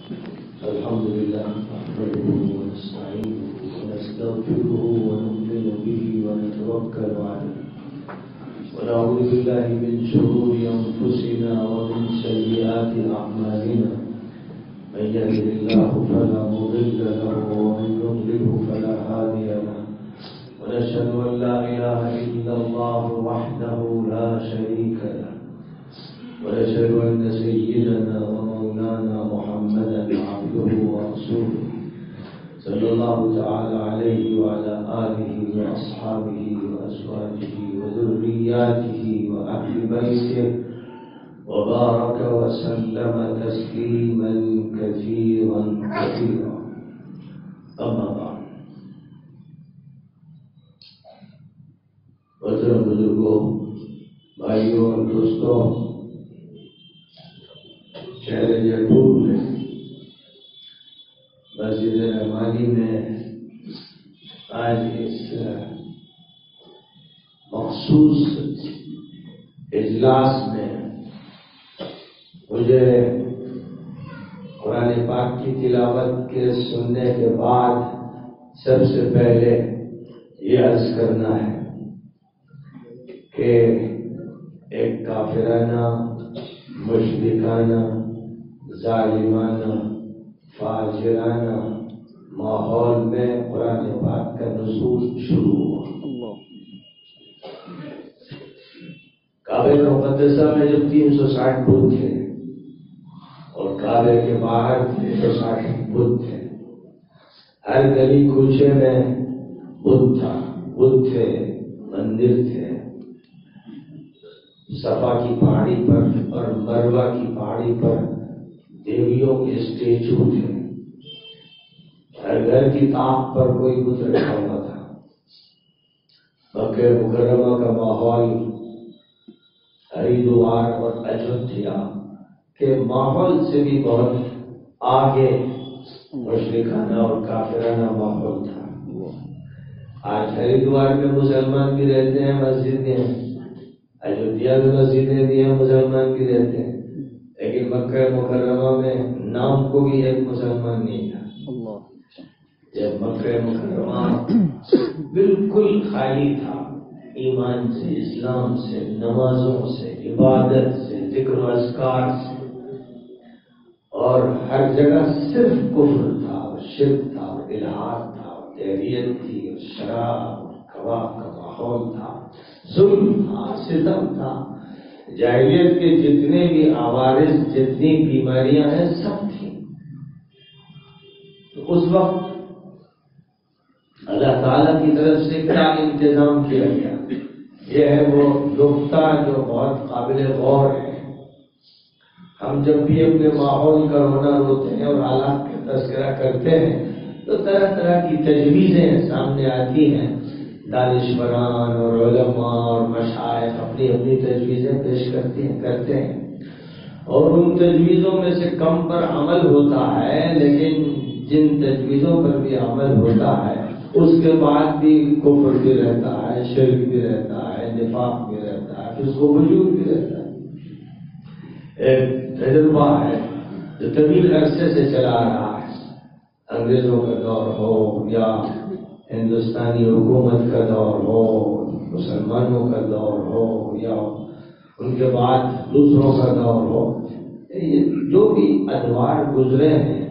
الحمد لله نحمده ونستعينه ونستغفره ونؤمن به ونتوكل عليه ونعوذ بالله من شرور أنفسنا ومن سيئات أعمالنا من يهده الله فلا مضل له ومن يضلله فلا هادي له ونشهد أن لا إله إلا الله وحده لا شريك له ونشهد أن سيدنا ومولانا محمدا عبده ورسوله صلى الله تعالى عليه وعلى آله وأصحابه وأزواجه وذرياته وأهل بيته وبارك وسلم تسليما كثيرا كثيرا. أما بعد، محترم بزرگوں، بھائیوں اور دوستوں، شہر جیپور میں مسجد رحمانی میں آج اس مخصوص اجلاس میں مجھے قرآن پاک کی تلاوت کے سننے کے بعد سب سے پہلے یہ عرض کرنا ہے کہ ایک کافرانہ، مشرکانہ، ظالمانہ، فاجرانہ ماحول میں قرآن پاک کا نزول شروع ہوا۔ کعبہ مقدسہ میں جب 360 بت تھے اور کعبے کے باہر 360 بت تھے، ہر گلی کوچے میں بت تھا، بت تھے، مندر تھے، صفا کی پہاڑی پر اور مروہ کی پہاڑی پر دیویوں کے اسٹیچو تھے، ہر گھر کی طاق پر کوئی بت رکھا ہوا تھا۔ مکہ مکرمہ کا ماحول ہریدوار اور اجودھیا کے ماحول سے بھی بہت آگے مشرکانہ اور کافرانہ ماحول تھا۔ آج ہریدوار میں مسلمان بھی رہتے ہیں، مسجدیں ہیں، اجودھیا میں مسجدیں بھی ہیں، مسلمان بھی رہتے ہیں، لیکن مکہ مکرمہ میں نام کو بھی ایک مسلمان نہیں تھا۔ جب مکہ مکرمہ بالکل خالی تھا ایمان سے، اسلام سے، نمازوں سے، عبادت سے، ذکر و اذکار سے، اور ہر جگہ صرف کفر تھا، اور شرک تھا، اور الحاد تھا، اور دیریت تھی، اور شراب اور کباب کا ماحول تھا، ظلم تھا، ستم تھا، جاہلیت کے جتنے بھی عوارض، جتنی بیماریاں ہیں سب تھیں۔ تو اس وقت اللہ تعالیٰ کی طرف سے کیا انتظام کیا گیا، یہ ہے وہ نقطہ جو بہت قابل غور ہے۔ ہم جب بھی اپنے ماحول کا رونا روتے ہیں اور حالات کا تذکرہ کرتے ہیں تو طرح طرح کی تجویزیں سامنے آتی ہیں۔ دانشوران اور علماء اور مشائخ اپنی اپنی تجویزیں پیش کرتے ہیں، اور ان تجویزوں میں سے کم پر عمل ہوتا ہے، لیکن جن تجویزوں پر بھی عمل ہوتا ہے اس کے بعد بھی کفر بھی رہتا ہے، شرک بھی رہتا ہے، نفاق بھی رہتا ہے، پھر اس کو وجود بھی رہتا ہے۔ ایک تجربہ ہے جو طویل عرصے سے چلا رہا ہے، انگریزوں کا دور ہو یا ہندوستانی حکومت کا دور ہو، مسلمانوں کا دور ہو یا ان کے بعد دوسروں کا دور ہو، جو بھی ادوار گزرے ہیں،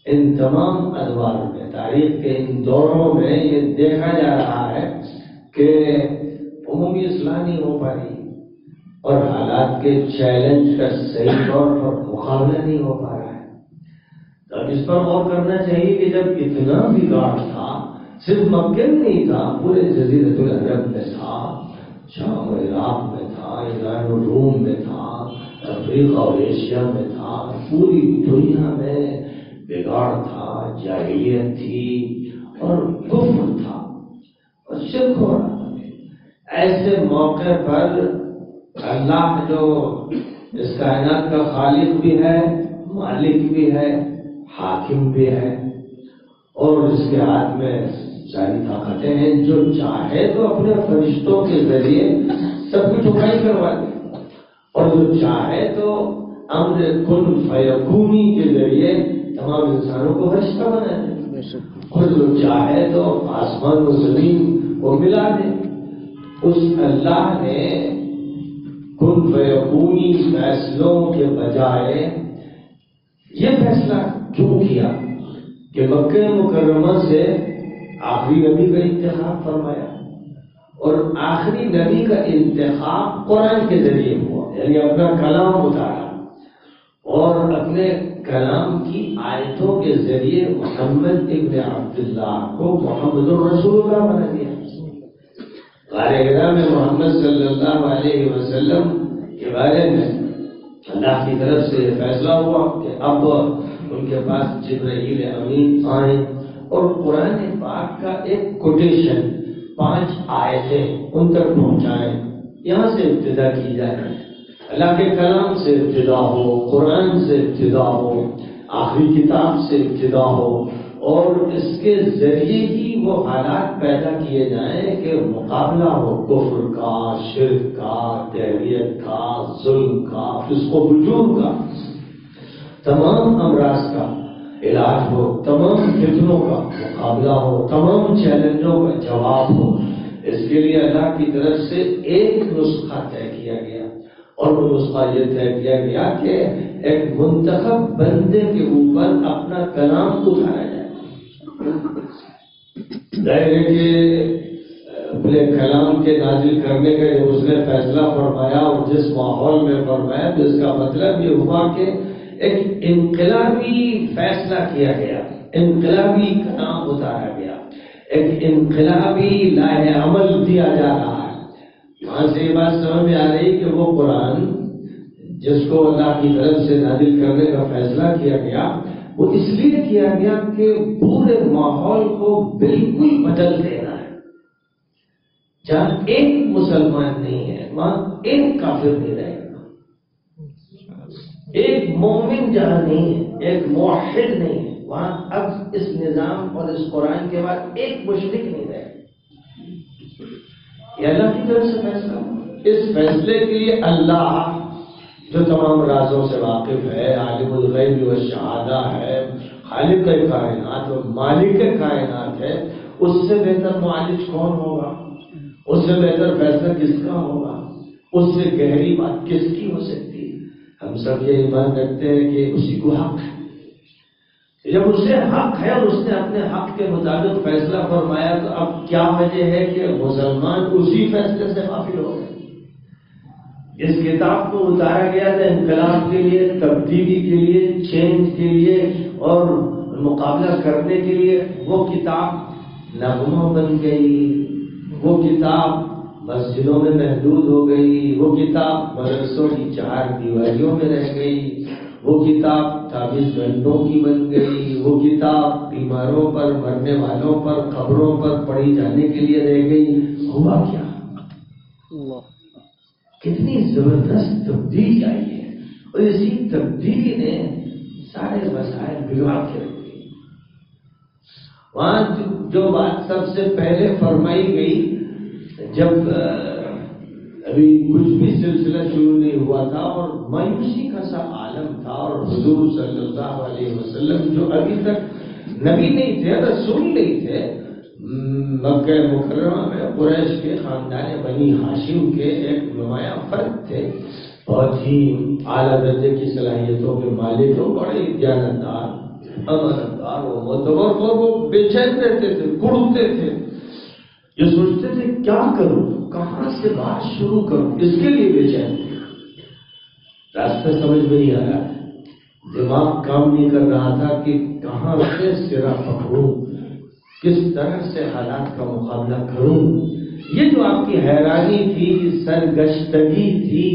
ان تمام ادوار میں، تاریخ کے ان دوروں میں یہ دیکھا جا رہا ہے کہ عمومی اصلاح نہیں ہو پائی اور حالات کے چیلنج کا صحیح طور پر مقابلہ نہیں ہو پا رہا ہے۔ تو اب اس پر غور کرنا چاہیے کہ جب اتنا بگاڑ تھا، صرف مکہ میں نہیں تھا، پورے جزیرۃ العرب میں تھا، شام و عراق میں تھا، ایران و روم میں تھا، افریقہ اور ایشیا میں تھا، پوری دنیا میں بگاڑ تھا، جاہلیت تھی اور کفر تھا اور شرک ہو رہا تھا۔ ایسے موقع پر اللہ جو اس کائنات کا خالق بھی ہے، مالک بھی ہے، حاکم بھی ہے، اور اس کے ہاتھ میں ساری طاقتیں ہیں، جو چاہے تو اپنے فرشتوں کے ذریعے سب کی ٹھکائی کروا دے، اور جو چاہے تو امر کن فیکونی کے ذریعے تمام انسانوں کو فرشتہ بنا دے، اور جو چاہے تو آسمان و زمین کو ملا دے۔ اس اللہ نے کن فیکونی فیصلوں کے بجائے یہ فیصلہ کیوں کیا کہ مکہ مکرمہ سے آخری نبی کا انتخاب فرمایا، اور آخری نبی کا انتخاب قرآن کے ذریعے ہوا، یعنی اپنا کلام اتارا اور اپنے کلام کی آیتوں کے ذریعے محمد ابن عبداللہ کو محمد الرسول اللہ بنا دیا۔ غار حرا میں محمد صلی اللہ علیہ وسلم کے بارے میں اللہ کی طرف سے یہ فیصلہ ہوا کہ اب ان کے پاس جبرائیل امین آئیں اور قرآن پاک کا ایک کوٹیشن 5 آیتیں ان تک پہنچائیں، یہاں سے ابتدا کی جائے، اللہ کے کلام سے ابتدا ہو، قرآن سے ابتدا ہو، آخری کتاب سے ابتدا ہو، اور اس کے ذریعے ہی وہ حالات پیدا کیے جائیں کہ مقابلہ ہو کفر کا، شرک کا، دہریت کا، ظلم کا، فسق و فجور کا، تمام امراض کا علاج ہو، تمام فتنوں کا مقابلہ ہو، تمام چیلنجوں کا جواب ہو۔ اس کے لیے اللہ کی طرف سے ایک نسخہ طے کیا گیا، اور وہ نسخہ یہ طے کیا گیا کہ ایک منتخب بندے کے اوپر اپنا کلام اتارا جائے۔ ظاہر ہے کہ اپنے کلام کے نازل کرنے کا جو اس نے فیصلہ فرمایا اور جس ماحول میں فرمایا، تو اس کا مطلب یہ ہوا کہ ایک انقلابی فیصلہ کیا گیا، انقلابی کلام اتارا گیا، ایک انقلابی لاہ عمل دیا جا رہا ہے۔ وہاں سے یہ بات سمجھ میں آ رہی کہ وہ قرآن جس کو اللہ کی طرف سے نازل کرنے کا فیصلہ کیا گیا، وہ اس لیے کیا گیا کہ پورے ماحول کو بالکل بدل دینا ہے۔ جہاں ایک مسلمان نہیں ہے وہاں ایک کافر نہیں رہے گا، ایک مومن جہاں نہیں ہے، ایک موحد نہیں ہے، وہاں اب اس نظام اور اس قرآن کے بعد ایک مشرک نہیں رہے گا۔ یہ اللہ کی طرف سے فیصلہ، اس فیصلے کے لیے اللہ جو تمام رازوں سے واقف ہے، عالم الغیب والشہادہ ہے، خالق کائنات اور مالک کائنات ہے، اس سے بہتر معالج کون ہوگا؟ اس سے بہتر فیصلہ کس کا ہوگا؟ اس سے گہری بات کس کی ہو سکتی ہے؟ ہم سب یہ ایمان رکھتے ہیں کہ اسی کو حق ہے۔ جب اسے حق ہے اور اس نے اپنے حق کے مطابق فیصلہ فرمایا، تو اب کیا وجہ ہے کہ مسلمان اسی فیصلے سے غافل ہو گئے؟ اس کتاب کو اتارا گیا تھا انقلاب کے لیے، تبدیلی کے لیے، چینج کے لیے اور مقابلہ کرنے کے لیے۔ وہ کتاب نغمہ بن گئی، وہ کتاب مسجدوں میں محدود ہو گئی، وہ کتاب مدرسوں کی 4 دیواریوں میں رہ گئی، وہ کتاب تعویذ گھنٹوں کی بن گئی، وہ کتاب بیماروں پر، مرنے والوں پر، قبروں پر پڑھی جانے کے لیے رہ گئی۔ ہوا کیا؟ کتنی زبردست تبدیلی آئی ہے، اور اسی تبدیلی نے سارے مسائل بگاڑ کے رکھ دیے۔ وہاں جو بات سب سے پہلے فرمائی گئی، جب ابھی کچھ بھی سلسلہ شروع نہیں ہوا تھا اور مایوسی کا سا عالم تھا، اور حضور صلی اللہ علیہ وسلم جو ابھی تک نبی نہیں تھے، رسول نہیں تھے، مکہ مکرمہ میں قریش کے خاندان بنی ہاشم کے ایک نمایاں فرد تھے، بہت ہی اعلیٰ درجے کی صلاحیتوں کے مالک، بڑے دیانتدار، امانتدار و معتبر، اور وہ بے چین رہتے تھے، کڑتے تھے، یہ سوچتے تھے کیا کروں، کہاں سے بات شروع کروں، اس کے لیے بے چین تھے۔ راستہ سمجھ میں نہیں آ رہا، دماغ کام نہیں کر رہا تھا کہ کہاں سے سرا پکڑوں، کس طرح سے حالات کا مقابلہ کروں۔ یہ جو آپ کی حیرانی تھی، سرگشتگی تھی،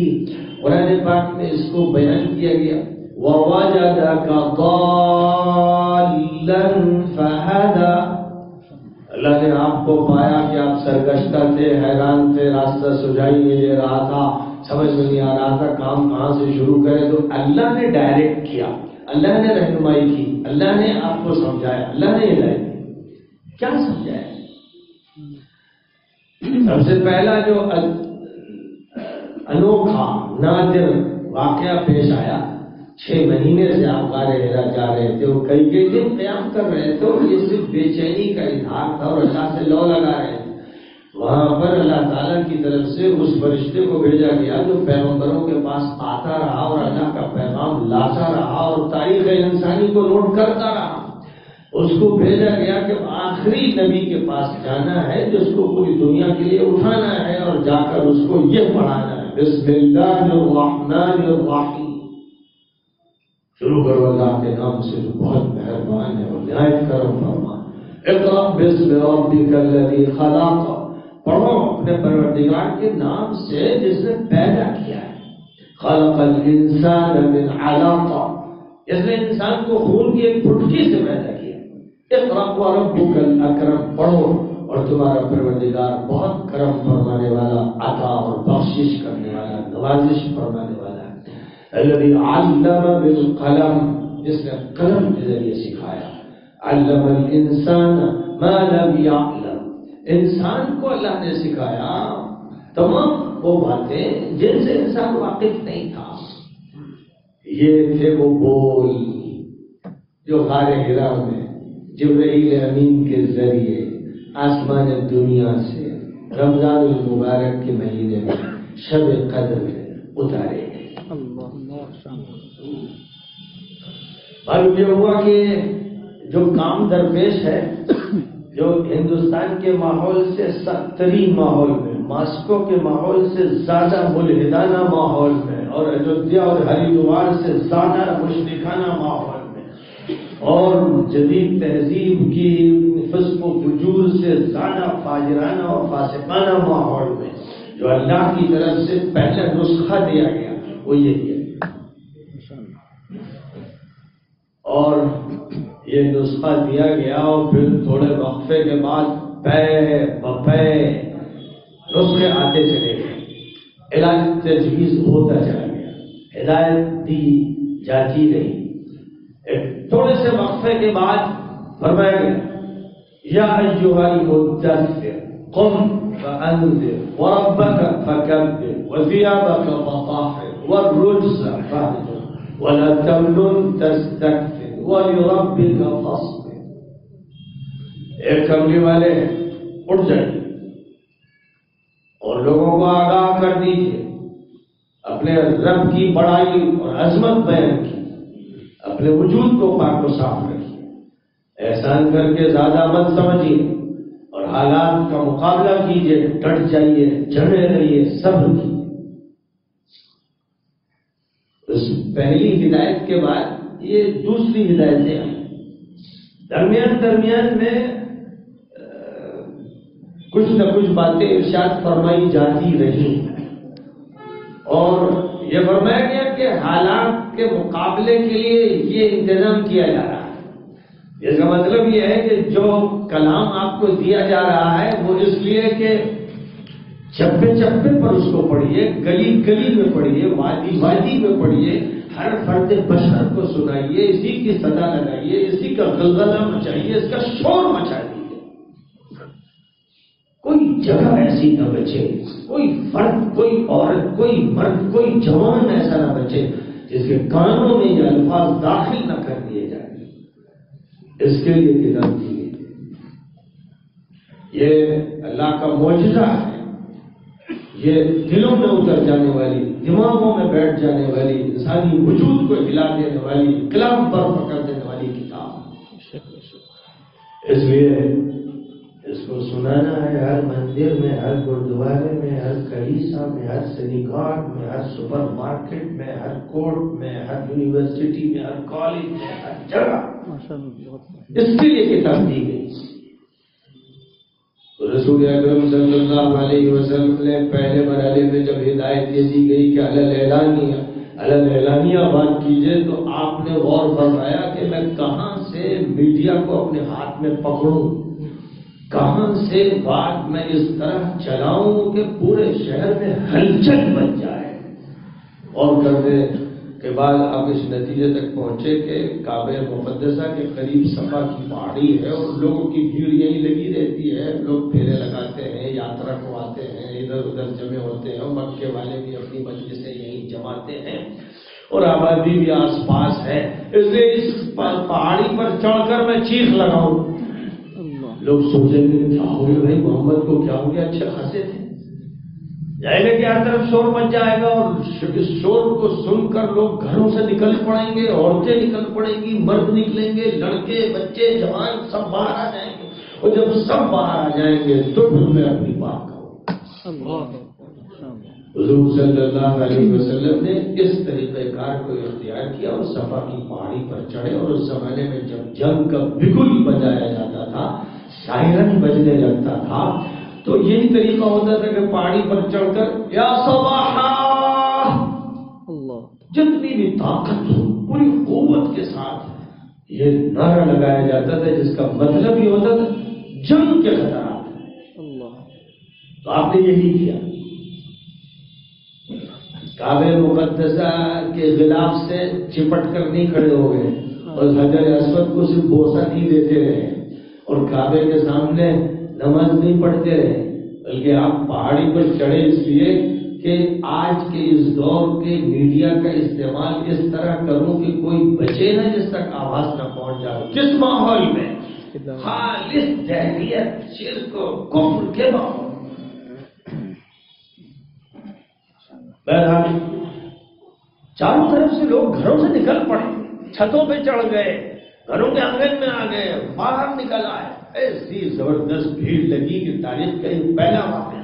قرآن پاک میں اس کو بیان کیا گیا، وَوَجَدَكَ ضَالًّا فَهَدَى۔ اللہ نے آپ کو پایا کہ آپ سرگشتہ تھے، حیران تھے، راستہ سجائی نہیں دے رہا تھا، سمجھ میں نہیں آ رہا تھا کام کہاں سے شروع کرے، تو اللہ نے ڈائریکٹ کیا، اللہ نے رہنمائی کی، اللہ نے آپ کو سمجھایا، اللہ نے ہدایت کی۔ کیا سمجھایا؟ سب سے پہلا جو انوکھا نادر واقعہ پیش آیا 6 مہینے سے آپ غار حرا جا رہے تھے، وہ کئی دن قیام کر رہے تھے، اور یہ صرف بے چینی کا اظہار تھا اور اللہ سے لو لگا رہے تھے۔ وہاں پر اللہ تعالیٰ کی طرف سے اس فرشتے کو بھیجا گیا جو پیغمبروں کے پاس آتا رہا اور اللہ کا پیغام لاتا رہا اور تاریخ انسانی کو نوٹ کرتا رہا۔ اس کو بھیجا گیا کہ آخری نبی کے پاس جانا ہے جس کو پوری دنیا کے لیے اٹھانا ہے اور جا کر اس کو یہ پڑھانا ہے، بسم اللہ الرحمن الرحیم، شروع کرو اللہ کے نام سے جو بہت مہربان ہے اور نہایت کرم فرما۔ اقرأ باسم ربک الذی خلق، پڑھو اپنے پروردگار کے نام سے جس نے پیدا کیا ہے۔ خلق الانسان من علق، اس نے انسان کو خون کی ایک پھٹکی سے پیدا کیا۔ اقرأ وربک الاکرم، پڑھو اور تمہارا پروردگار بہت کرم فرمانے والا، عطا اور بخشش کرنے والا، نوازش فرمانے والا ہے۔ الذی علم بالقلم، جس نے قلم کے ذریعے سکھایا۔ علم الانسان ما لم یعلم، انسان کو اللہ نے سکھایا تمام وہ باتیں جن سے انسان واقف نہیں تھا۔ یہ تھے وہ بول جو غار حرا میں جبرائیل امین کے ذریعے آسمان دنیا سے رمضان المبارک کے مہینے میں شب قدر میں اتارے گئے۔ معلوم یہ ہوا کہ جو کام درپیش ہے، جو ہندوستان کے ماحول سے سخت ترین ماحول میں، ماسکو کے ماحول سے زیادہ ملحدانہ ماحول میں، اور ایودھیا اور ہریدوار سے زیادہ مشرکانہ ماحول میں، اور جدید تہذیب کی فسق و فجور سے زیادہ فاجرانہ اور فاسقانہ ماحول میں، جو اللہ کی طرف سے پہلا نسخہ دیا گیا وہ یہی ہے۔ اور یہ نسخہ دیا گیا اور پھر تھوڑے وقفے کے بعد پے بپے نسخے آتے چلے گئے، علاج تجویز ہوتا چلا گیا، ہدایت دی جاتی رہی۔ ایک تھوڑے سے وقفے کے بعد فرمایا گیا یا ایھا المدثر قم فانذر وربک فکبر وثیابک فطہر والرجز فاہجر ولا تمنن تستکثر وَلِرَبِّكَ فَاصْبِرْ۔ ایک کملی والے اٹھ جائیے اور لوگوں کو آگاہ کر دیجیے، اپنے رب کی بڑائی اور عظمت بیان کی، اپنے وجود کو پاک و صاف رکھیے، احسان کر کے زیادہ مت سمجھیے اور حالات کا مقابلہ کیجیے، ڈٹ جائیے، جڑے رہیے، صبر کیجیے۔ اس پہلی ہدایت کے بعد یہ دوسری ہدایتیں آئیں، درمیان میں کچھ نہ کچھ باتیں ارشاد فرمائی جاتی رہی، اور یہ فرمایا گیا کہ حالات کے مقابلے کے لیے یہ انتظام کیا جا رہا ہے۔ اس کا مطلب یہ ہے کہ جو کلام آپ کو دیا جا رہا ہے وہ اس لیے کہ چپے چپے پر اس کو پڑھیے، گلی گلی میں پڑھیے، وادی وادی میں پڑھیے، ہر فرد بشر کو سنائیے، اسی کی صدا لگائیے، اسی کا غلغلہ مچائیے، اس کا شور مچا دیجیے۔ کوئی جگہ ایسی نہ بچے، کوئی فرد، کوئی عورت، کوئی مرد، کوئی جوان ایسا نہ بچے جس کے کانوں میں یہ الفاظ داخل نہ کر دیے جائیں۔ اس کے لیے کتاب دی گئی، یہ اللہ کا معجزہ ہے، یہ دلوں میں اتر جانے والی، دماغوں میں بیٹھ جانے والی، انسانی وجود کو ہلا دینے والی، قلم پر پکڑ دینے والی کتاب۔ اس لیے اس کو سنانا ہے ہر مندر میں، ہر گردوارے میں، ہر کلیسا میں، ہر سنیگاگ میں، ہر سپر مارکیٹ میں، ہر کورٹ میں، ہر یونیورسٹی میں، ہر کالج میں، ہر جگہ۔ اس کے لیے کتاب دی گئی۔ رسول اکرم صلی اللہ علیہ وسلم نے پہلے مرحلے میں جب ہدایت یہ دی گئی کہ علی اعلانیہ بات کیجئے، تو آپ نے غور فرمایا کہ میں کہاں سے میڈیا کو اپنے ہاتھ میں پکڑوں، کہاں سے بات میں اس طرح چلاؤں کہ پورے شہر میں ہلچل بن جائے۔ اور کرنے کے بعد آپ اس نتیجے تک پہنچے کہ کعبہ مقدسہ کے قریب صفا کی پہاڑی ہے اور لوگوں کی بھیڑ یہیں لگی رہتی ہے، لوگ پھیرے لگاتے ہیں، یاترا کو آتے ہیں، ادھر ادھر جمع ہوتے ہیں، اور مکے والے بھی اپنی مجلسیں یہیں جماتے ہیں، اور آبادی بھی آس پاس ہے، اس لیے اس پہاڑی پر چڑھ کر میں چیخ لگاؤں۔ لوگ سوچیں گے کیا ہو گیا بھائی، محمد کو کیا ہو گیا، اچھے خاصے تھے۔ جائے گا کہ ہر طرف شور مچ جائے گا، اور اس شور کو سن کر لوگ گھروں سے نکل پڑیں گے، عورتیں نکل پڑیں گی، مرد نکلیں گے، لڑکے بچے جوان سب باہر آ جائیں گے، اور جب سب باہر آ جائیں گے تو پھر میں اپنی بات کروں۔ حضور صلی اللہ علیہ وسلم نے اس طریقہ کار کو اختیار کیا اور صفا کی پہاڑی پر چڑھے، اور اس زمانے میں جب جنگ کا بگل بجایا جاتا تھا، سائرن بجنے لگتا تھا، تو یہی طریقہ ہوتا تھا کہ پہاڑی پر چڑھ کر یا صباحا، جتنی بھی طاقت ہو پوری قوت کے ساتھ یہ نعرہ لگایا جاتا تھا، جس کا مطلب یہ ہوتا تھا جنگ کے خطرات۔ تو آپ نے یہی کیا، کعبہ مقدسہ کے غلاف سے چپٹ کر نہیں کھڑے ہو گئے، اور حجر اسود کو صرف بوسہ نہیں دیتے رہے، اور کعبے کے سامنے نماز نہیں پڑھتے رہے، بلکہ آپ پہاڑی پر چڑھے اس لیے کہ آج کے اس دور کے میڈیا کا استعمال اس طرح کروں کہ کوئی بچے نہ جس تک آواز نہ پہنچ جائے۔ کس ماحول میں؟ خالص جاہلیت، شرک و کفر کے ماحول۔ بہرحال چاروں طرف سے لوگ گھروں سے نکل پڑے، چھتوں پہ چڑھ گئے، گھروں کے آنگن میں آ گئے، باہر نکل آئے، ایسی زبردست بھیڑ لگی کہ تاریخ کا ایک پہلا واقعہ۔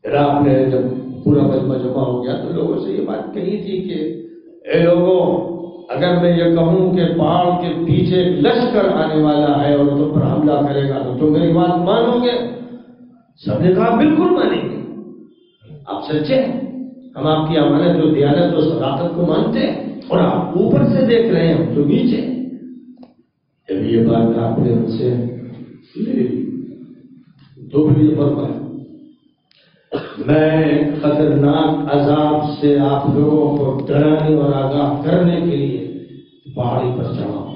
پھر آپ نے جب پورا مجمع جمع ہو گیا تو لوگوں سے یہ بات کہی تھی کہ اے لوگوں، اگر میں یہ کہوں کہ پہاڑ کے پیچھے ایک لشکر آنے والا ہے اور تم پر حملہ کرے گا تو تم میری بات مانو گے؟ سب نے کہا بالکل مانیں گے، آپ سچے ہیں، ہم آپ کی امانت و دیانت و صداقت کو مانتے ہیں، اور آپ اوپر سے دیکھ رہے ہیں، ہم تو نیچے۔ جب یہ بات آپ نے ان سے لی تو بھی فرمایا میں خطرناک عذاب سے آپ لوگوں کو ڈرانے اور آگاہ کرنے کے لیے پہاڑی پر چڑھا ہوں۔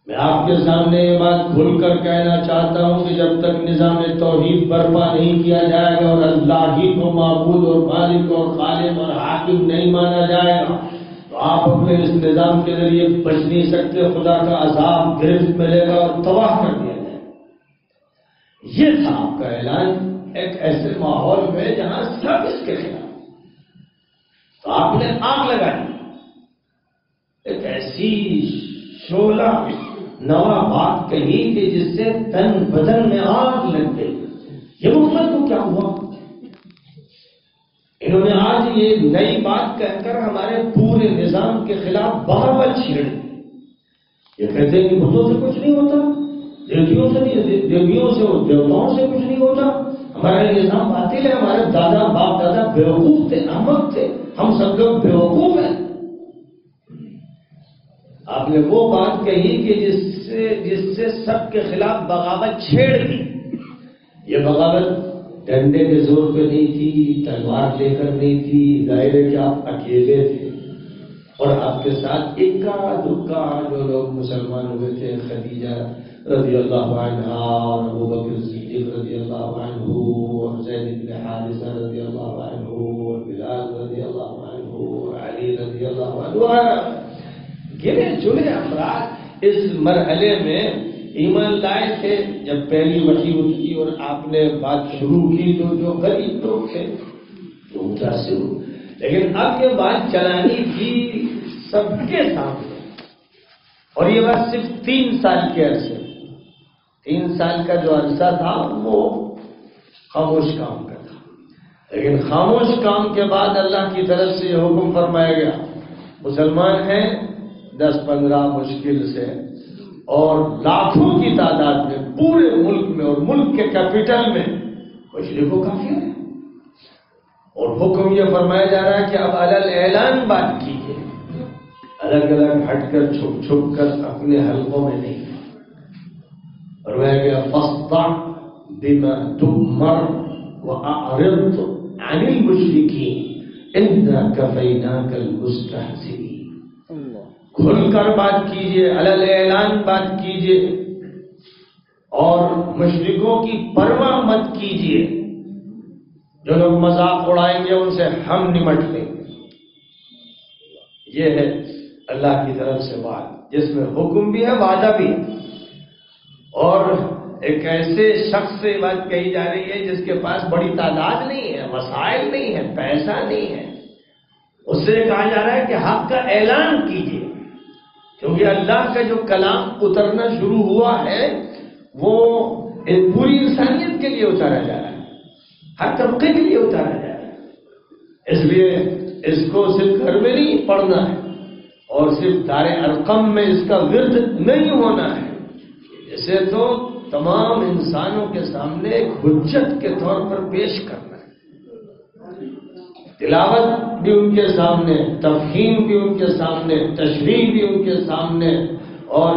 میں آپ کے سامنے یہ بات کھل کر کہنا چاہتا ہوں کہ جب تک نظام توحید برپا نہیں کیا جائے گا اور اللہ ہی کو معبود اور مالک اور خالق اور حاکم نہیں مانا جائے گا تو آپ اپنے اس نظام کے ذریعے بچ نہیں سکتے، خدا کا عذاب گرفت ملے گا اور تباہ کر دیا جائے گا۔ یہ تھا آپ کا اعلان ایک ایسے ماحول میں جہاں سب اس کے خلاف۔ تو آپ نے آگ لگائی، ایک ایسی شعلہ نوا بات کہی کہ جس سے تن بدن میں آگ لگ گئی۔ یہ محمد کو کیا ہوا؟ انہوں نے آج یہ نئی بات کہہ کر ہمارے پورے نظام کے خلاف بغاوت چھیڑ دی۔ یہ کہتے ہیں کہ بتوں سے کچھ نہیں ہوتا، دیویوں سے نہیں، دیویوں سے اور دیوتاؤں سے کچھ نہیں ہوتا، ہمارا نظام باطل ہے، ہمارے دادا باپ دادا بیوقوف تھے، احمق تھے، ہم سب لوگ بیوقوف ہیں۔ آپ نے وہ بات کہی کہ جس سے سب کے خلاف بغاوت چھیڑ دی۔ یہ بغاوت ڈنڈے کے زور پہ نہیں تھی، تلوار لے کر نہیں تھی، ظاہر ہے کہ آپ اکیلے تھے اور آپ کے ساتھ اکا دکا جو لوگ مسلمان ہوئے تھے، خدیجہ رضی اللہ عنہا اور ابو بکر صدیق رضی اللہ عنہ اور زید بن حارثہ رضی اللہ عنہ اور بلال رضی اللہ عنہ اور علی رضی اللہ عنہ، گنے چنے افراد اس مرحلے میں ایمان لائے تھے۔ جب پہلی وحی اتری اور آپ نے بات شروع کی تو جو غریب لوگ تھے جو متاثر ہوئے، لیکن اب یہ بات چلانی تھی سب کے سامنے، اور یہ بات صرف 3 سال کے عرصے، 3 سال کا جو عرصہ تھا وہ خاموش کام کا تھا، لیکن خاموش کام کے بعد اللہ کی طرف سے یہ حکم فرمایا گیا، مسلمان ہیں 10-15 مشکل سے اور لاکھوں کی تعداد میں پورے ملک میں اور ملک کے کیپٹل میں مشرکوں کافی ہے، اور حکم یہ فرمایا جا رہا ہے کہ اب علل اعلان بات کیجیے، الگ الگ ہٹ کر چھپ چھپ کر اپنے حلقوں میں نہیں۔ فرمایا گیا فاصدع بما تؤمر واعرض عن المشرکین انا کفیناک المستہزئین۔ کھل کر بات کیجیے، علل اعلان بات کیجیے، اور مشرکوں کی پرواہ مت کیجیے۔ جو لوگ مذاق اڑائیں گے ان سے ہم نمٹ لیں گے۔ یہ ہے اللہ کی طرف سے بات، جس میں حکم بھی ہے، وعدہ بھی ہے۔ اور ایک ایسے شخص سے بات کہی جا رہی ہے جس کے پاس بڑی تعداد نہیں ہے، وسائل نہیں ہے، پیسہ نہیں ہے، اس سے کہا جا رہا ہے کہ حق کا اعلان کیجیے، کیونکہ اللہ کا جو کلام اترنا شروع ہوا ہے وہ پوری انسانیت کے لیے اتارا جا رہا ہے، ہر طبقے کے لیے اتارا جا رہا ہے۔ اس لیے اس کو صرف گھر میں نہیں پڑھنا ہے اور صرف دار ارقم میں اس کا ورد نہیں ہونا ہے، اسے تو تمام انسانوں کے سامنے ایک حجت کے طور پر پیش کرنا ہے۔ تلاوت بھی ان کے سامنے، تفہیم بھی ان کے سامنے، تشریح بھی ان کے سامنے، اور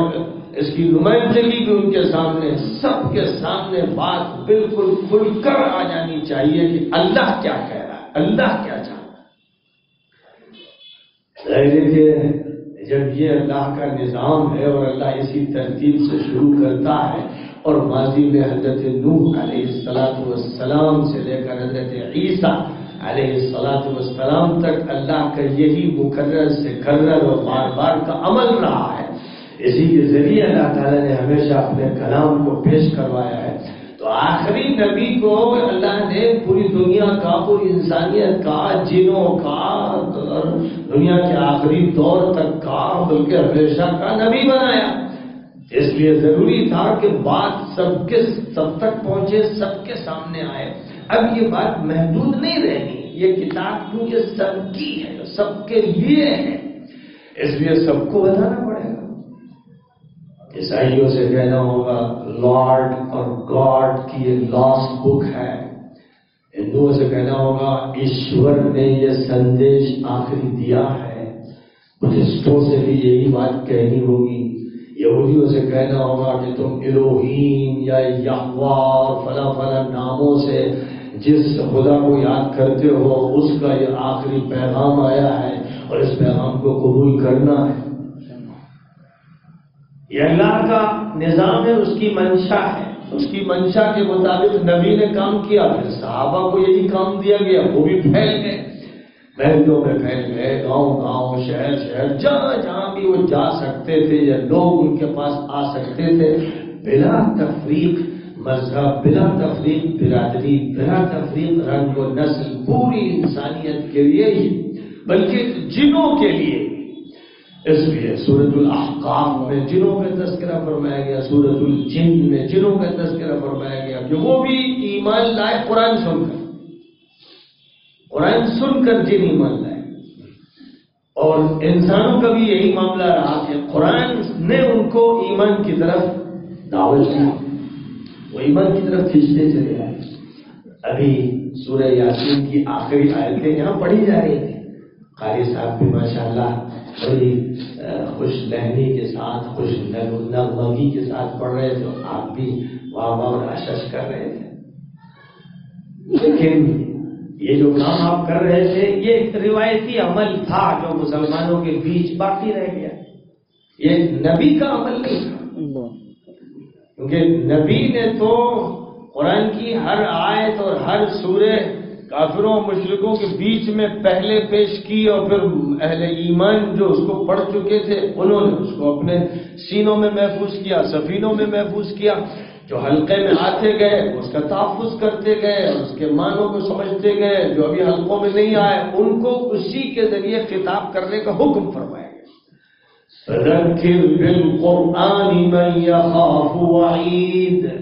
اس کی نمائندگی بھی ان کے سامنے، سب کے سامنے بات بالکل کھل کر آ جانی چاہیے کہ اللہ کیا کہہ رہا ہے، اللہ کیا چاہتا ہے۔ جب یہ اللہ کا نظام ہے اور اللہ اسی ترتیب سے شروع کرتا ہے، اور ماضی میں حضرت نوح علیہ السلام سے لے کر حضرت عیسیٰ علیہ السلام تک اللہ کا یہی مکرر سے کرر اور بار بار کا عمل رہا ہے، اسی کے ذریعے اللہ تعالیٰ نے ہمیشہ اپنے کلام کو پیش کروایا ہے۔ تو آخری نبی کو اللہ نے پوری دنیا کا، پوری انسانیت کا، جنوں کا، دنیا کے آخری دور تک کا، بلکہ ہمیشہ کا نبی بنایا۔ اس لیے ضروری تھا کہ بات سب تک پہنچے، سب کے سامنے آئے۔ اب یہ بات محدود نہیں رہنی، یہ کتاب کیونکہ سب کی ہے، سب کے لیے ہے، اس لیے سب کو بتانا پڑے گا۔ عیسائیوں سے کہنا ہوگا لارڈ اور گاڈ کی یہ لاسٹ بک ہے، ہندوؤں سے کہنا ہوگا ایشور نے یہ سندیش آخری دیا ہے، بدھسٹوں سے بھی یہی بات کہنی ہوگی، یہودیوں سے کہنا ہوگا کہ تم الوہیم یا یہوہ فلاں فلاں ناموں سے جس خدا کو یاد کرتے ہو اس کا یہ آخری پیغام آیا ہے اور اس پیغام کو قبول کرنا ہے۔ یہ اللہ کا نظام ہے، اس کی منشا ہے، اس کی منشا کے مطابق نبی نے کام کیا، پھر صحابہ کو یہی کام دیا گیا، وہ بھی پھیل گئے، محلوں میں پھیل گئے، گاؤں گاؤں، شہر شہر، جہاں جہاں بھی وہ جا سکتے تھے یا لوگ ان کے پاس آ سکتے تھے، بلا تفریق مذہب، بلا تفریق برادری، بلا تفریق رنگ و نسل، پوری انسانیت کے لیے ہی، بلکہ جنوں کے لیے۔ اس لیے سورۃ الاحقاف میں جنوں کا تذکرہ فرمایا گیا، سورۃ الجن میں جنوں کا تذکرہ فرمایا گیا کہ وہ بھی ایمان لائے قرآن سن کر، قرآن سن کر جن ایمان لائے۔ اور انسانوں کا بھی یہی معاملہ رہا کہ قرآن نے ان کو ایمان کی طرف دعوت دی، وہ ایمان کی طرف کھینچتے چلے آئے۔ ابھی سورہ یاسین کی آخری آیتیں یہاں پڑھی جا رہی تھی، قاری صاحب بھی ماشاءاللہ بڑی خوش لہنی کے ساتھ، خوش نغمگی کے ساتھ پڑھ رہے تھے، آپ بھی واہ واہ اور اشش کر رہے تھے۔ لیکن یہ جو کام آپ کر رہے تھے یہ ایک روایتی عمل تھا جو مسلمانوں کے بیچ باقی رہ گیا، یہ نبی کا عمل نہیں تھا، کیونکہ نبی نے تو قرآن کی ہر آیت اور ہر سورہ کافروں اور مشرکوں کے بیچ میں پہلے پیش کی، اور پھر اہل ایمان جو اس کو پڑھ چکے تھے انہوں نے اس کو اپنے سینوں میں محفوظ کیا، سفینوں میں محفوظ کیا، جو حلقے میں آتے گئے اس کا تحفظ کرتے گئے، اس کے معنوں کو سمجھتے گئے، جو ابھی حلقوں میں نہیں آئے ان کو اسی کے ذریعے خطاب کرنے کا حکم فرمایا گیا۔ فَذَكِّرْ بِالْقُرْآنِ مَنْ يَخَافُ وَعِيدٍ،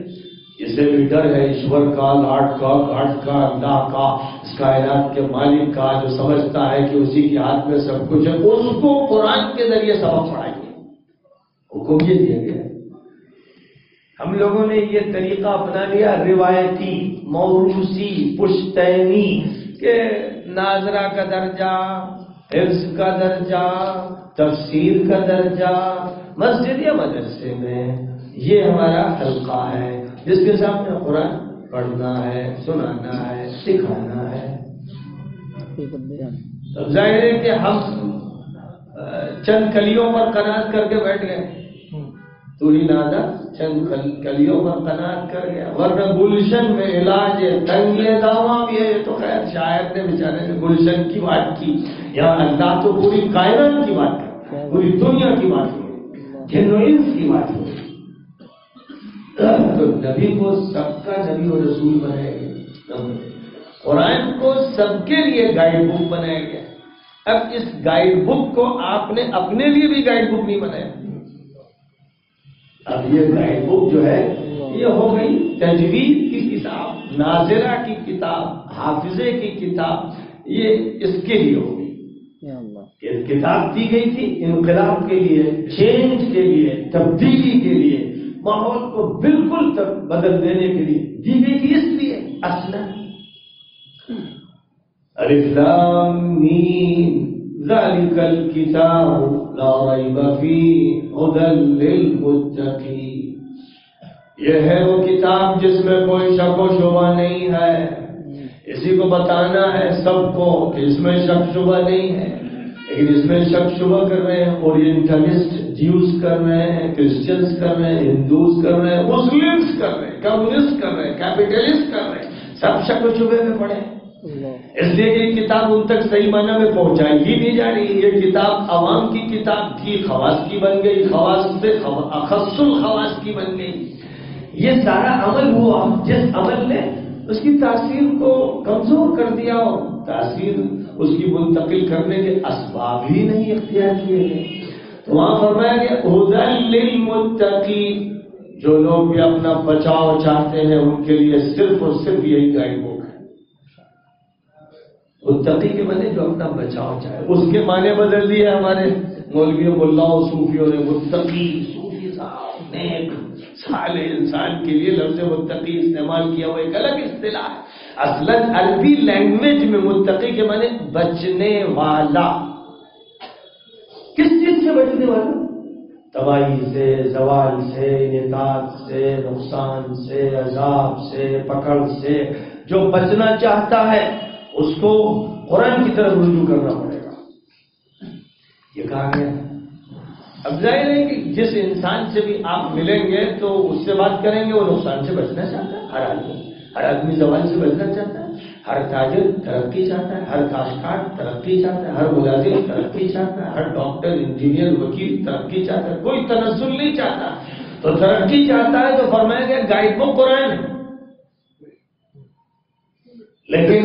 جسے بھی ڈر ہے ایشور کا، لاڈ کا، گاڈ کا، اللہ کا، اس کائنات کے مالک کا، جو سمجھتا ہے کہ اسی کے ہاتھ میں سب کچھ ہے، اس کو قرآن کے ذریعے سبق پڑھائیے، حکم یہ دیا گیا۔ ہم لوگوں نے یہ طریقہ اپنا لیا روایتی، موروثی، پشتینی، کہ ناظرہ کا درجہ، حفظ کا درجہ، تفسیر کا درجہ، مسجد یا مدرسے میں یہ ہمارا حلقہ ہے جس کے سامنے قرآن پڑھنا ہے، سنانا ہے، سکھانا ہے۔ تو ظاہر ہے کہ ہم چند کلیوں پر قناعت کر کے بیٹھ گئے، تو ہی نادا چند کلیوں پر قناعت کر گیا، ورنہ گلشن میں علاج تنگ داماں بھی ہے۔ یہ تو خیر شاعر نے بیچارے نے گلشن کی بات کی، یا اللہ تو پوری کائنات کی بات کر، پوری دنیا کی بات ہو، جن و انس کی بات ہو۔ تو نبی کو سب کا نبی و رسول بنایا گیا، قرآن کو سب کے لیے گائیڈ بک بنایا گیا۔ اب اس گائیڈ بک کو آپ نے اپنے لیے بھی گائیڈ بک نہیں بنایا، اب یہ گائیڈ بک جو ہے یہ ہو گئی تجوید کی کتاب، ناظرہ کی کتاب، حافظے کی کتاب، یہ اس کے لیے ہو گئی۔ یہ کتاب دی گئی تھی انقلاب کے لیے، چینج کے لیے، تبدیلی کے لیے، ماحول کو بالکل بدل دینے کے لیے دی گئی تھی، اس لیے اصلا الف لام میم ذالک الکتاب لا ریب فیہ ھدی للمتقین، یہ ہے وہ کتاب جس میں کوئی شک و شبہ نہیں ہے۔ اسی کو بتانا ہے سب کو کہ اس میں شک شبہ نہیں ہے، لیکن اس میں شک شبہ کر رہے ہیں اورینٹلسٹ، جیوز کر رہے ہیں، کرسچنز کر رہے ہیں، ہندوز کر رہے ہیں، مسلمز کر رہے ہیں، کمیونسٹ کر رہے ہیں، کیپیٹلسٹ کر رہے ہیں، سب شک و شبہ میں پڑے ہیں۔ اس لیے یہ کتاب ان تک صحیح معنی میں پہنچائی ہی نہیں جا رہی۔ یہ کتاب عوام کی کتاب تھی، خواص کی بن گئی، خواص سے اخص الخواص کی بن گئی۔ یہ سارا عمل ہوا جس عمل نے اس کی تاثیر کو کمزور کر دیا، اور تاثیر اس کی منتقل کرنے کے اسباب ہی نہیں اختیار کیے گئے۔ تو وہاں فرمایا گیا ھدی للمتقین، جو لوگ بھی اپنا بچاؤ چاہتے ہیں ان کے لیے صرف اور صرف یہی گائیڈ بک ہے۔ متقی کے معنی جو اپنا بچاؤ چاہے، اس کے معنی بدل دیے ہمارے مولویوں ملاؤں صوفیوں نے۔ متقی صوفی صاحب نیک صالح انسان کے لیے لفظ متقی استعمال کیا، وہ ایک الگ اصطلاح ہے۔ اصلاً عربی لینگویج میں متقی کے معنی بچنے والا۔ کس چیز سے بچنے والا؟ تباہی سے، زوال سے، انحطاط سے، نقصان سے، عذاب سے، پکڑ سے۔ جو بچنا چاہتا ہے اس کو قرآن کی طرف رجوع کرنا پڑے گا۔ یہ کہا گیا۔ اب ظاہر ہے کہ جس انسان سے بھی آپ ملیں گے تو اس سے بات کریں گے، وہ نقصان سے بچنا چاہتا ہے۔ ہر آدمی زوال سے بچنا چاہتا ہے، ہر تاجر ترقی چاہتا ہے، ہر کاشتکار ترقی چاہتا ہے، ہر ملازم ترقی چاہتا ہے، ہر ڈاکٹر انجینئر وکیل ترقی چاہتا ہے، کوئی تنزل نہیں چاہتا۔ تو ترقی چاہتا ہے تو فرمایا گیا گائیڈ بک قرآن ہے۔ لیکن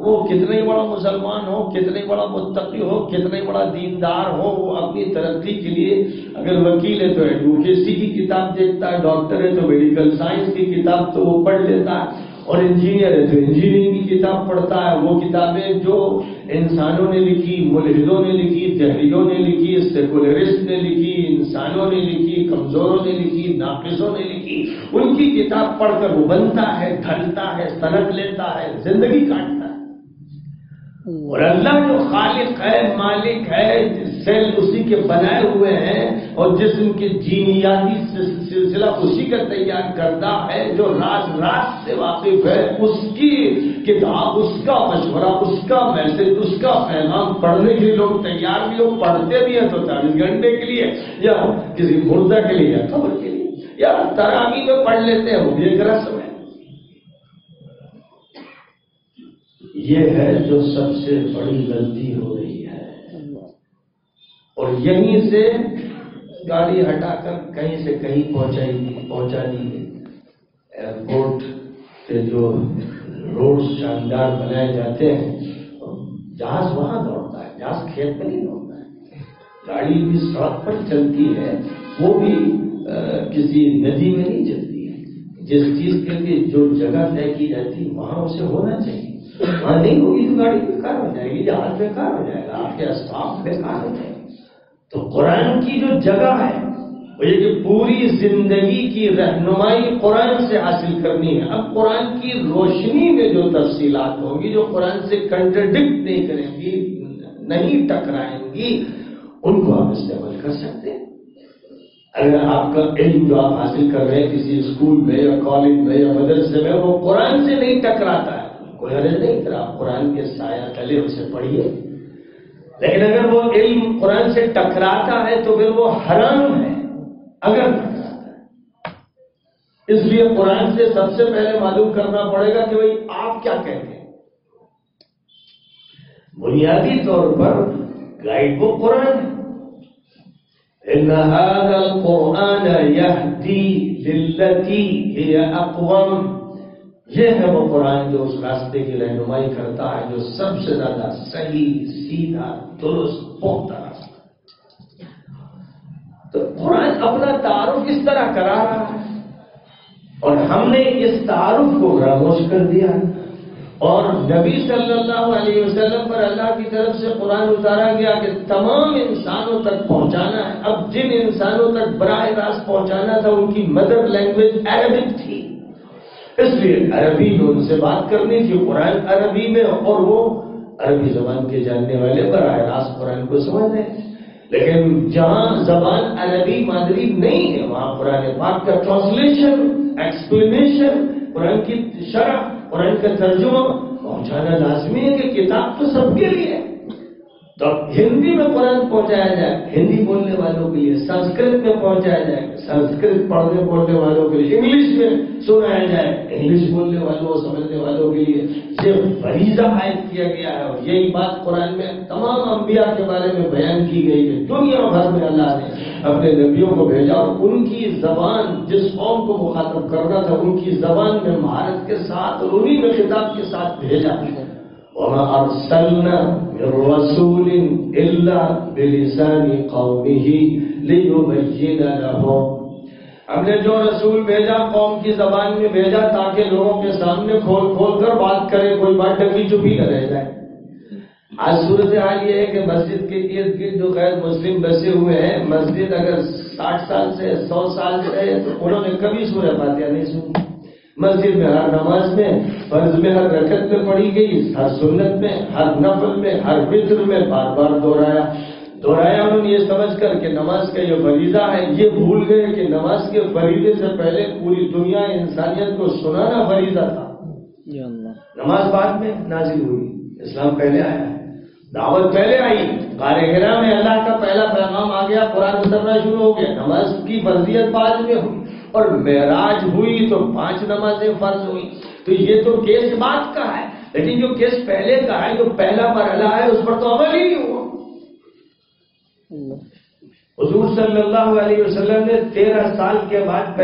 وہ کتنا ہی بڑا مسلمان ہو، کتنا ہی بڑا متقی ہو، کتنا ہی بڑا دیندار ہو، وہ اپنی ترقی کے لیے اگر وکیل ہے تو ایڈوکیسی کی کتاب دیکھتا ہے، ڈاکٹر ہے تو میڈیکل سائنس کی کتاب تو وہ پڑھ لیتا ہے، اور انجینئر ہے تو انجینئرنگ کی کتاب پڑھتا ہے۔ وہ کتابیں جو انسانوں نے لکھی، ملحدوں نے لکھی، دہریوں نے لکھی، سیکولرسٹ نے لکھی، انسانوں نے لکھی، کمزوروں نے لکھی، ناقصوں نے لکھی، ان کی کتاب پڑھ کر وہ بنتا ہے، ڈھلتا ہے، سنک لیتا ہے، زندگی کاٹتا ہے۔ اور اللہ جو خالق ہے، مالک ہے، سیل اسی کے بنائے ہوئے ہیں، اور جسم کے جینیاتی سلسلہ اسی کا تیار کردہ ہے، جو راز سے واقف ہے، اس کی کتاب، اس کا مشورہ، اس کا میسج، اس کا پیغام پڑھنے کے لیے لوگ تیار بھی ہو، پڑھتے بھی ہیں تو 40 گھنٹے کے لیے، یا کسی مردہ کے لیے، یا قبر کے لیے، یا تراویح میں پڑھ لیتے ہیں، وہ بھی ایک رسم ہے۔ یہ ہے جو سب سے بڑی غلطی ہو رہی ہے، اور یہیں سے گاڑی ہٹا کر کہیں سے کہیں پہنچا دی گئی۔ ایئرپورٹ سے جو روڈز شاندار بنائے جاتے ہیں، جہاز وہاں دوڑتا ہے، جہاز کھیت میں نہیں دوڑتا ہے۔ گاڑی بھی سڑک پر چلتی ہے، وہ بھی کسی ندی میں نہیں چلتی ہے۔ جس چیز کے لیے جو جگہ طے کی جاتی ہے وہاں اسے ہونا چاہیے، وہاں نہیں ہوگی تو گاڑی بیکار ہو جائے گی، جہاز بیکار ہو جائے گا، آپ کے اسباب بیکار ہو جائے گا۔ تو قرآن کی جو جگہ ہے وہ یہ کہ پوری زندگی کی رہنمائی قرآن سے حاصل کرنی ہے۔ اب قرآن کی روشنی میں جو تفصیلات ہوں گی، جو قرآن سے کنٹرڈکٹ نہیں کریں گی، نہیں ٹکرائیں گی، ان کو آپ استعمال کر سکتے ہیں۔ اگر آپ کا علم جو آپ حاصل کر رہے ہیں کسی اسکول میں یا کالج میں یا مدرسے میں، وہ قرآن سے نہیں ٹکراتا ہے، کوئی حرج نہیں کرا، آپ قرآن کے سایہ تلے اسے پڑھیے۔ لیکن اگر وہ علم قرآن سے ٹکراتا ہے تو پھر وہ حرام ہے، اگر نظر آتا ہے۔ اس لیے قرآن سے سب سے پہلے معلوم کرنا پڑے گا کہ بھئی آپ کیا کہتے ہیں۔ بنیادی طور پر گائیڈ وہ قرآن ہے۔ ان هذا القرآن يهدي للتي هي اقوم، یہ ہے وہ قرآن جو اس راستے کی رہنمائی کرتا ہے جو سب سے زیادہ صحیح، سیدھا، درست، پختہ راستہ۔ تو قرآن اپنا تعارف اس طرح کرا رہا ہے اور ہم نے اس تعارف کو خاموش کر دیا ہے، اور نبی صلی اللہ علیہ وسلم پر اللہ کی طرف سے قرآن اتارا گیا کہ تمام انسانوں تک پہنچانا ہے۔ اب جن انسانوں تک براہ راست پہنچانا تھا ان کی مدر لینگویج عربک تھی، اس لیے عربی میں ان سے بات کرنی تھی، قرآن عربی میں، اور وہ عربی زبان کے جاننے والے براہ راست قرآن کو سمجھ رہے ہیں۔ لیکن جہاں زبان عربی مادری نہیں ہے وہاں قرآن پاک کا ٹرانسلیشن، ایکسپلینیشن، قرآن کی شرح، قرآن کا ترجمہ پہنچانا لازمی ہے کہ کتاب تو سب کے لیے ہے۔ تو ہندی میں قرآن پہنچایا جائے ہندی بولنے والوں کے لیے، سنسکرت میں پہنچایا جائے سنسکرت پڑھنے بولنے والوں کے لیے، انگلش میں سنایا جائے انگلش بولنے والوں اور سمجھنے والوں کے لیے۔ یہ فریضہ عائد کیا گیا ہے، اور یہی بات قرآن میں تمام انبیاء کے بارے میں بیان کی گئی ہے۔ دنیا بھر میں اللہ نے اپنے نبیوں کو بھیجا اور ان کی زبان، جس قوم کو مخاطب کرنا تھا ان کی زبان میں مہارت کے ساتھ اور انہی میں خطاب کے ساتھ بھیجا۔ وَمَا أَرْسَلْنَا مِن رَّسُولٍ إِلَّا بِلِسَانِ قَوْمِهِ لِيُبَيِّنَ لَهُمْ، ہم نے جو رسول بھیجا قوم کی زبان میں بھیجا تاکہ لوگوں کے سامنے کھول کھول کر بات کرے، کوئی بات ڈکی چپی نہ رہ جائے۔ آج صورتحال یہ ہے کہ مسجد کے ارد گرد جو غیر مسلم بسے ہوئے ہیں، مسجد اگر 60 سال سے 100 سال سے ہے تو انہوں نے کبھی سورہ فاتحہ نہیں سنی۔ مسجد میں ہر نماز میں، فرض میں ہر رکعت میں پڑھی گئی، ہر سنت میں، ہر نفل میں، ہر وتر میں بار بار دہرایا انہوں نے یہ سمجھ کر کہ نماز کا یہ فریضہ ہے۔ یہ بھول گئے کہ نماز کے فریضے سے پہلے پوری دنیا انسانیت کو سنانا فریضہ تھا۔ نماز بعد میں نازل ہوئی، اسلام پہلے آیا ہے، دعوت پہلے آئی، غار حرا میں اللہ کا پہلا پیغام آ گیا، قرآن اترنا شروع ہو گیا، نماز کی فرضیت بعد میں ہوئی، اور معراج ہوئی تو 5 نمازیں فرض ہوئی۔ تو یہ تو کیس بات کا ہے، لیکن جو کیس پہلے کا ہے، جو پہلا مرحلہ ہے، اس پر تو عمل ہی نہیں ہوا۔ حضور صلی اللہ علیہ وسلم نے 13 سال کے بعد